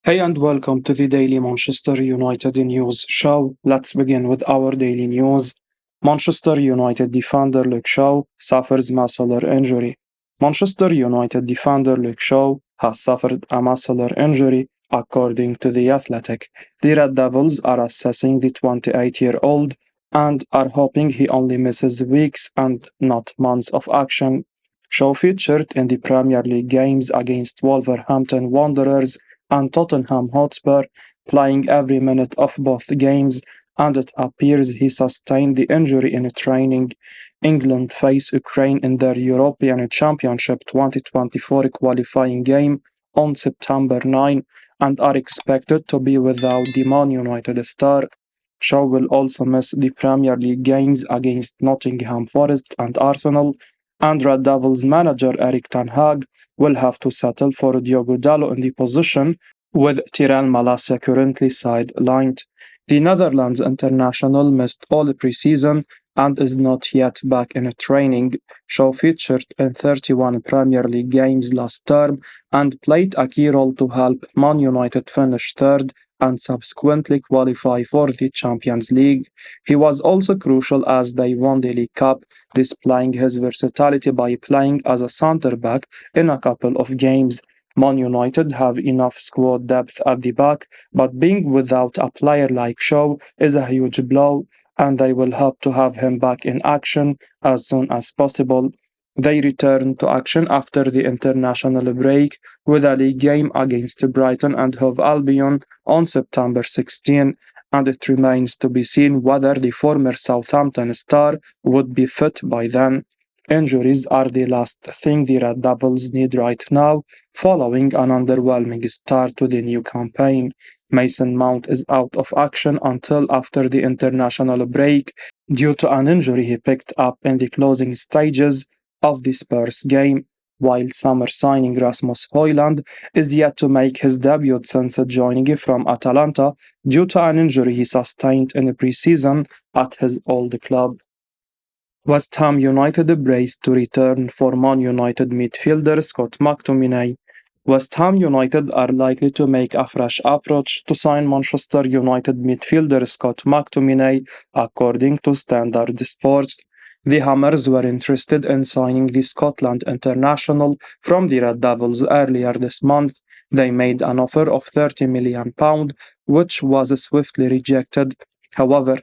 Hey and welcome to the Daily Manchester United News Show. Let's begin with our daily news. Manchester United defender Luke Shaw suffers muscular injury. Manchester United defender Luke Shaw has suffered a muscular injury, according to The Athletic. The Red Devils are assessing the 28-year-old and are hoping he only misses weeks and not months of action. Shaw featured in the Premier League games against Wolverhampton Wanderers and Tottenham Hotspur, playing every minute of both games, and it appears he sustained the injury in training. England face Ukraine in their European Championship 2024 qualifying game on September 9 and are expected to be without the Man United star. Shaw will also miss the Premier League games against Nottingham Forest and Arsenal, and Red Devils manager Erik ten Hag will have to settle for Diogo Dalot in the position, with Tyrell Malacia currently sidelined. The Netherlands international missed all pre-season and is not yet back in training. Shaw featured in 31 Premier League games last term and played a key role to help Man United finish third and subsequently qualify for the Champions League. He was also crucial as they won the League Cup, displaying his versatility by playing as a centre-back in a couple of games. Man United have enough squad depth at the back, but being without a player like Shaw is a huge blow, and they will hope to have him back in action as soon as possible. They return to action after the international break with a league game against Brighton and Hove Albion on September 16, and it remains to be seen whether the former Southampton star would be fit by then. Injuries are the last thing the Red Devils need right now, following an underwhelming start to the new campaign. Mason Mount is out of action until after the international break due to an injury he picked up in the closing stages of the Spurs game, while summer signing Rasmus Højlund is yet to make his debut since joining from Atalanta due to an injury he sustained in the pre-season at his old club. West Ham United braced to return for Man United midfielder Scott McTominay. West Ham United are likely to make a fresh approach to sign Manchester United midfielder Scott McTominay, according to Standard Sports. The Hammers were interested in signing the Scotland international from the Red Devils earlier this month. They made an offer of £30 million, which was swiftly rejected. However,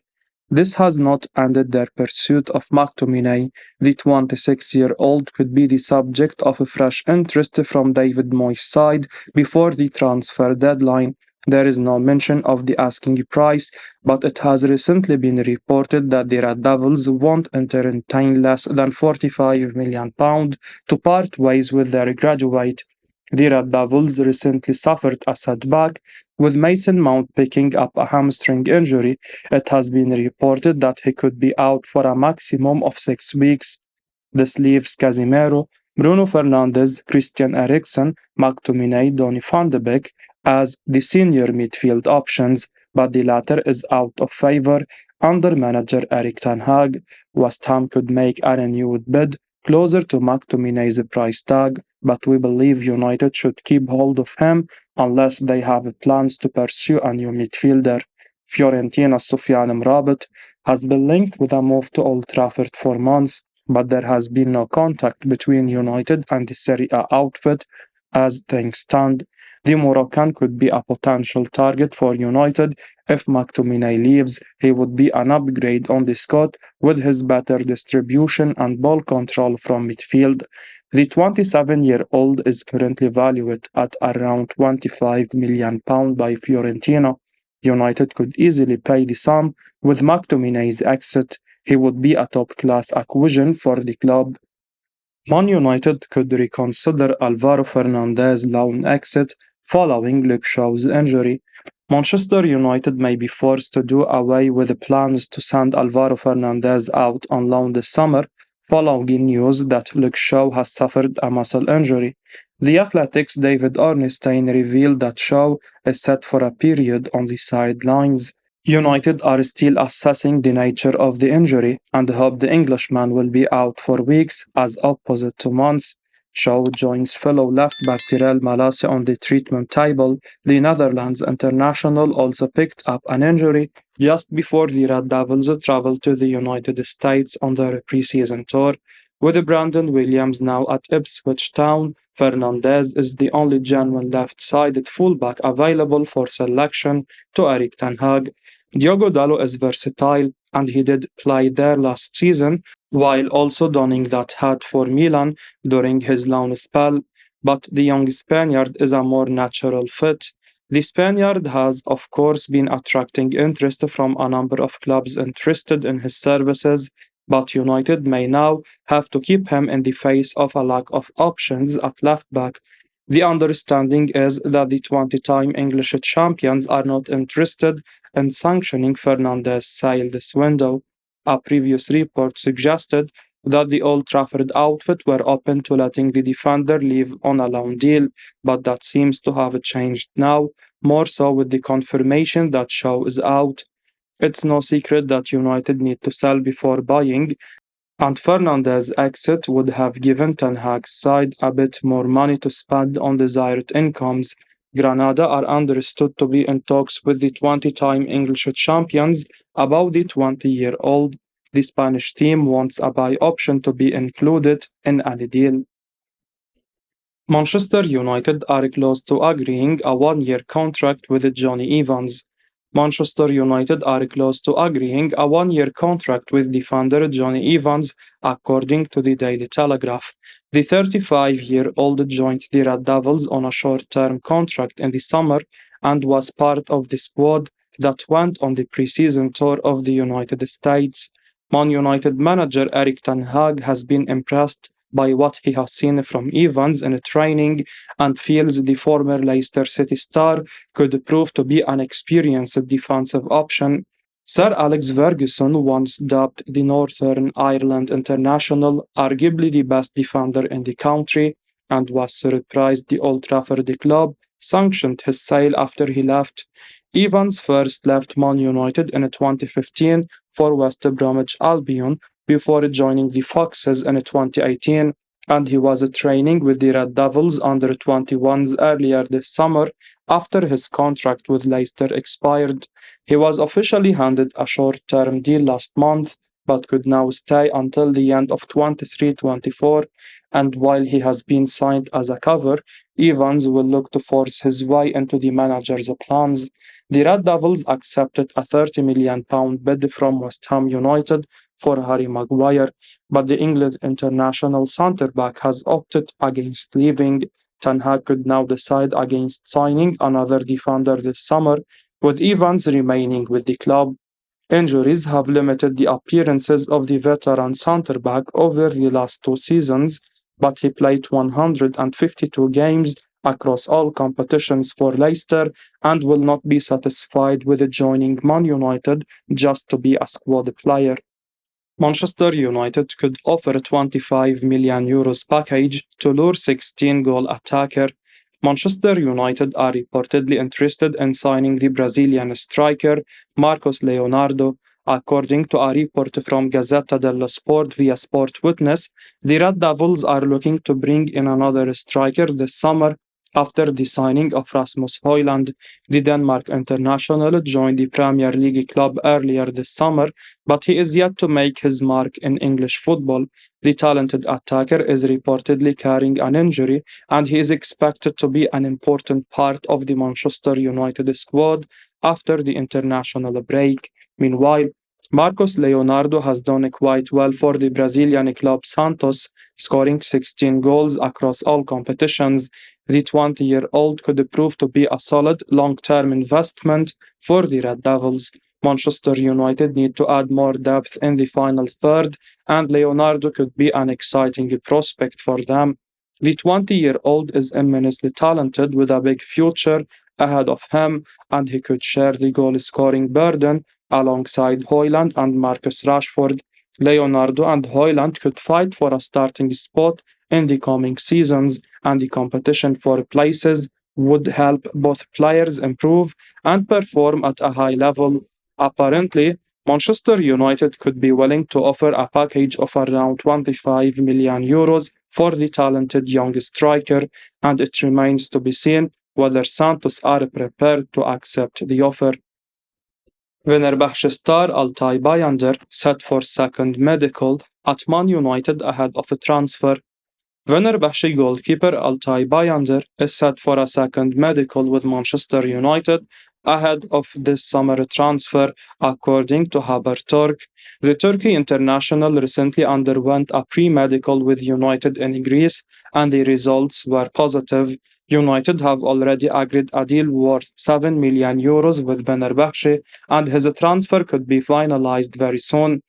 this has not ended their pursuit of McTominay. The 26-year-old could be the subject of a fresh interest from David Moyes' side before the transfer deadline. There is no mention of the asking price, but it has recently been reported that the Red Devils won't entertain less than £45 million to part ways with their graduate. The Red Devils recently suffered a setback, with Mason Mount picking up a hamstring injury. It has been reported that he could be out for a maximum of 6 weeks. This leaves Casemiro, Bruno Fernandes, Christian Eriksen, McTominay, Donny van de Beek as the senior midfield options, but the latter is out of favour under manager Erik ten Hag. West Ham could make a renewed bid closer to McTominay's price tag, but we believe United should keep hold of him unless they have plans to pursue a new midfielder. Fiorentina's Sofiane Amrabat has been linked with a move to Old Trafford for months, but there has been no contact between United and the Serie A outfit as things stand. The Moroccan could be a potential target for United. If McTominay leaves, he would be an upgrade on the squad with his better distribution and ball control from midfield. The 27-year-old is currently valued at around £25 million by Fiorentina. United could easily pay the sum with McTominay's exit. He would be a top-class acquisition for the club. Man United could reconsider Alvaro Fernandez loan exit following Luke Shaw's injury. Manchester United may be forced to do away with the plans to send Alvaro Fernandez out on loan this summer, following news that Luke Shaw has suffered a muscle injury. The Athletic's David Ornstein revealed that Shaw is set for a period on the sidelines. United are still assessing the nature of the injury and hope the Englishman will be out for weeks as opposite to months. Shaw joins fellow left-back Tyrell Malacia on the treatment table. The Netherlands international also picked up an injury just before the Red Devils traveled to the United States on their preseason tour. With Brandon Williams now at Ipswich Town, Fernandez is the only genuine left-sided fullback available for selection to Erik ten Hag. Diogo Dalot is versatile, and he did play there last season, while also donning that hat for Milan during his loan spell. But the young Spaniard is a more natural fit. The Spaniard has, of course, been attracting interest from a number of clubs interested in his services, but United may now have to keep him in the face of a lack of options at left back. The understanding is that the 20-time English champions are not interested in sanctioning Fernandez's sale this window. A previous report suggested that the Old Trafford outfit were open to letting the defender leave on a loan deal, but that seems to have changed now, more so with the confirmation that Shaw is out. It's no secret that United need to sell before buying, and Fernandez's exit would have given Ten Hag's side a bit more money to spend on desired incomes. Granada are understood to be in talks with the 20-time English champions about the 20-year-old. The Spanish team wants a buy option to be included in any deal. Manchester United are close to agreeing a one-year contract with Johnny Evans. Manchester United are close to agreeing a one-year contract with defender Johnny Evans, according to the Daily Telegraph. The 35-year-old joined the Red Devils on a short-term contract in the summer and was part of the squad that went on the preseason tour of the United States. Man United manager Erik ten Hag has been impressed by what he has seen from Evans in training and feels the former Leicester City star could prove to be an experienced defensive option. Sir Alex Ferguson once dubbed the Northern Ireland international arguably the best defender in the country, and was surprised the Old Trafford club sanctioned his sale after he left. Evans first left Man United in 2015 for West Bromwich Albion before joining the Foxes in 2018, and he was training with the Red Devils under 21s earlier this summer after his contract with Leicester expired. He was officially handed a short-term deal last month, but could now stay until the end of 23-24, and while he has been signed as a cover, Evans will look to force his way into the manager's plans. The Red Devils accepted a £30 million bid from West Ham United for Harry Maguire, but the England international centre-back has opted against leaving. Ten Hag could now decide against signing another defender this summer, with Evans remaining with the club. Injuries have limited the appearances of the veteran centre-back over the last two seasons, but he played 152 games across all competitions for Leicester and will not be satisfied with joining Man United just to be a squad player. Manchester United could offer a €25 million package to lure 16-goal attacker. Manchester United are reportedly interested in signing the Brazilian striker Marcos Leonardo. According to a report from Gazzetta dello Sport via Sport Witness, the Red Devils are looking to bring in another striker this summer after the signing of Rasmus Højlund. The Denmark international joined the Premier League club earlier this summer, but he is yet to make his mark in English football. The talented attacker is reportedly carrying an injury, and he is expected to be an important part of the Manchester United squad after the international break. Meanwhile, Marcos Leonardo has done quite well for the Brazilian club Santos, scoring 16 goals across all competitions. The 20-year-old could prove to be a solid long-term investment for the Red Devils. Manchester United need to add more depth in the final third, and Leonardo could be an exciting prospect for them. The 20-year-old is immensely talented with a big future ahead of him, and he could share the goal-scoring burden alongside Højlund and Marcus Rashford. Leonardo and Højlund could fight for a starting spot in the coming seasons, and the competition for places would help both players improve and perform at a high level. Apparently, Manchester United could be willing to offer a package of around €25 million for the talented young striker, and it remains to be seen whether Santos are prepared to accept the offer. Fenerbahce star Altay Bayindir set for second medical at Man United ahead of a transfer. Fenerbahce goalkeeper Altay Bayindir is set for a second medical with Manchester United ahead of this summer transfer, according to Haberturk. The Turkey international recently underwent a pre-medical with United in Greece, and the results were positive. United have already agreed a deal worth 7 million euros with Fenerbahce, and his transfer could be finalized very soon.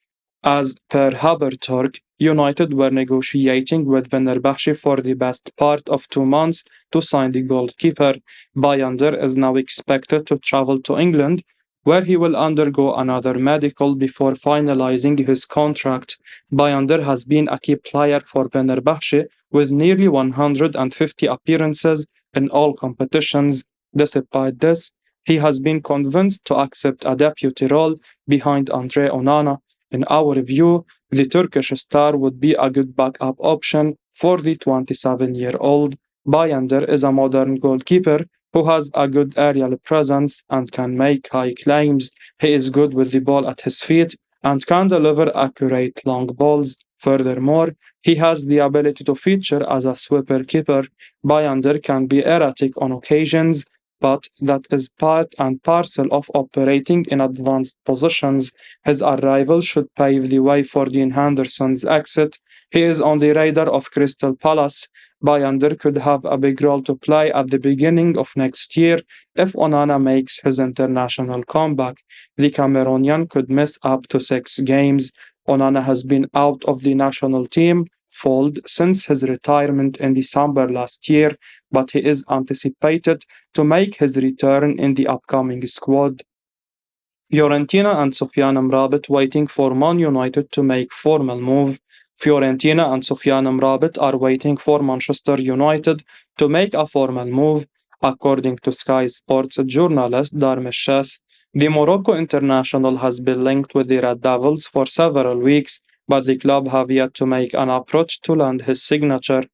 As per Haberturk, United were negotiating with Fenerbahce for the best part of 2 months to sign the goalkeeper. Bayindir is now expected to travel to England, where he will undergo another medical before finalizing his contract. Bayindir has been a key player for Fenerbahce with nearly 150 appearances in all competitions. Despite this, he has been convinced to accept a deputy role behind Andre Onana. In our view, the Turkish star would be a good backup option for the 27-year-old. Bayindir is a modern goalkeeper who has a good aerial presence and can make high claims. He is good with the ball at his feet and can deliver accurate long balls. Furthermore, he has the ability to feature as a sweeper keeper. Bayindir can be erratic on occasions, but that is part and parcel of operating in advanced positions. His arrival should pave the way for Dean Henderson's exit. He is on the radar of Crystal Palace. Bayindir could have a big role to play at the beginning of next year if Onana makes his international comeback. The Cameroonian could miss up to 6 games. Onana has been out of the national team fold since his retirement in December last year, but he is anticipated to make his return in the upcoming squad. Fiorentina and Sofyan Amrabat waiting for Man United to make formal move. Fiorentina and Sofyan Amrabat are waiting for Manchester United to make a formal move, according to Sky Sports journalist Darmesh Sheth. The Morocco international has been linked with the Red Devils for several weeks, but the club have yet to make an approach to land his signature.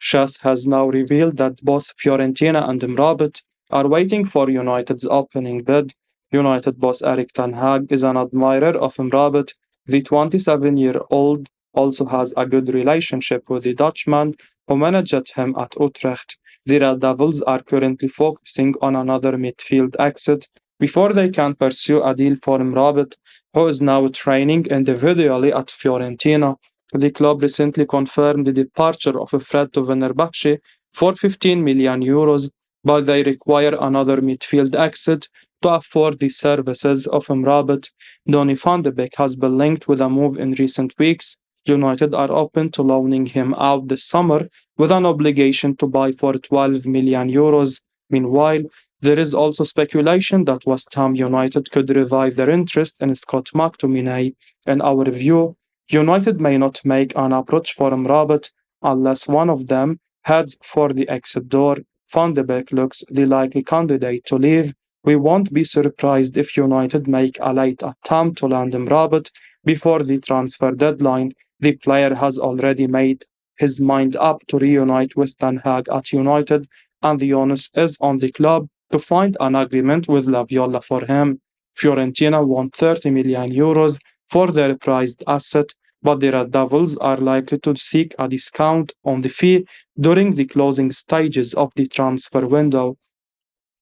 Sheth has now revealed that both Fiorentina and Amrabat are waiting for United's opening bid. United boss Erik ten Hag is an admirer of Amrabat. The 27-year-old also has a good relationship with the Dutchman who managed him at Utrecht. The Red Devils are currently focusing on another midfield exit before they can pursue a deal for Amrabat, who is now training individually at Fiorentina. The club recently confirmed the departure of Fred to Fenerbahce for 15 million euros, but they require another midfield exit to afford the services of Amrabat. Donny van de Beek has been linked with a move in recent weeks. United are open to loaning him out this summer with an obligation to buy for 12 million euros. Meanwhile, there is also speculation that West Ham United could revive their interest in Scott McTominay. In our view, United may not make an approach for Amrabat unless one of them heads for the exit door. Van de Beek looks the likely candidate to leave. We won't be surprised if United make a late attempt to land Amrabat before the transfer deadline. The player has already made his mind up to reunite with Ten Hag at United, and the onus is on the club to find an agreement with La Viola for him. Fiorentina want 30 million euros for their prized asset, but the Red Devils are likely to seek a discount on the fee during the closing stages of the transfer window.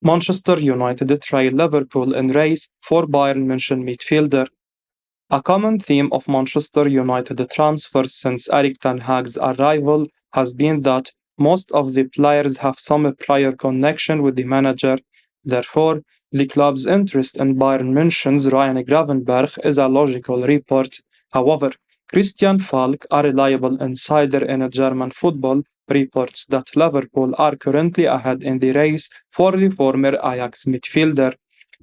Manchester United trail Liverpool in race for Bayern München midfielder. A common theme of Manchester United transfers since Erik ten Hag's arrival has been that most of the players have some prior connection with the manager. Therefore, the club's interest in Bayern München's Ryan Gravenberch is a logical report. However, Christian Falk, a reliable insider in German football, reports that Liverpool are currently ahead in the race for the former Ajax midfielder.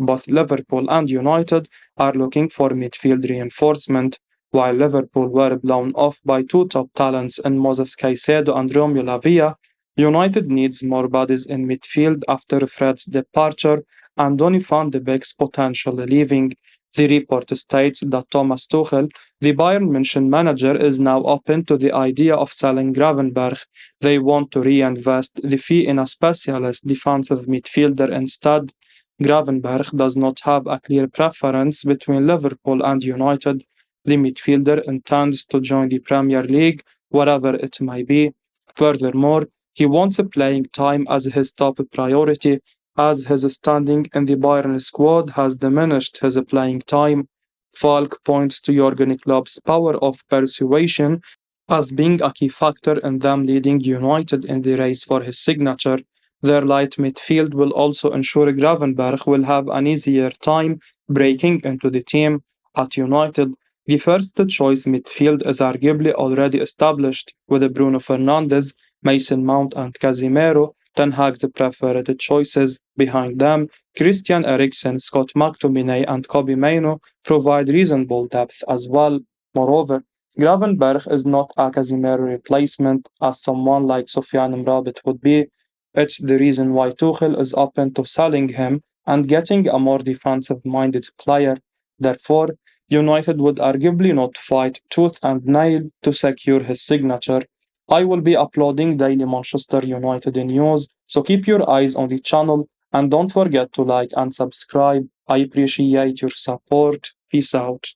Both Liverpool and United are looking for midfield reinforcement. While Liverpool were blown off by two top talents in Moses Caicedo and Romeo Lavia, United needs more bodies in midfield after Fred's departure and Donny van de Beek's potential leaving. The report states that Thomas Tuchel, the Bayern München manager, is now open to the idea of selling Gravenberch. They want to reinvest the fee in a specialist defensive midfielder instead. Gravenberch does not have a clear preference between Liverpool and United. The midfielder intends to join the Premier League, wherever it may be. Furthermore, he wants playing time as his top priority, as his standing in the Bayern squad has diminished his playing time. Falk points to Jurgen Klopp's power of persuasion as being a key factor in them leading United in the race for his signature. Their light midfield will also ensure Gravenberch will have an easier time breaking into the team. At United, the first choice midfield is arguably already established, with Bruno Fernandes, Mason Mount, and Casemiro Ten Hag's preferred choices. Behind them, Christian Eriksen, Scott McTominay, and Kobe Mainoo provide reasonable depth as well. Moreover, Gravenberch is not a Casemiro replacement, as someone like Sofiane Amrabat would be. It's the reason why Tuchel is open to selling him and getting a more defensive-minded player. Therefore, United would arguably not fight tooth and nail to secure his signature. I will be uploading daily Manchester United news, so keep your eyes on the channel and don't forget to like and subscribe. I appreciate your support. Peace out.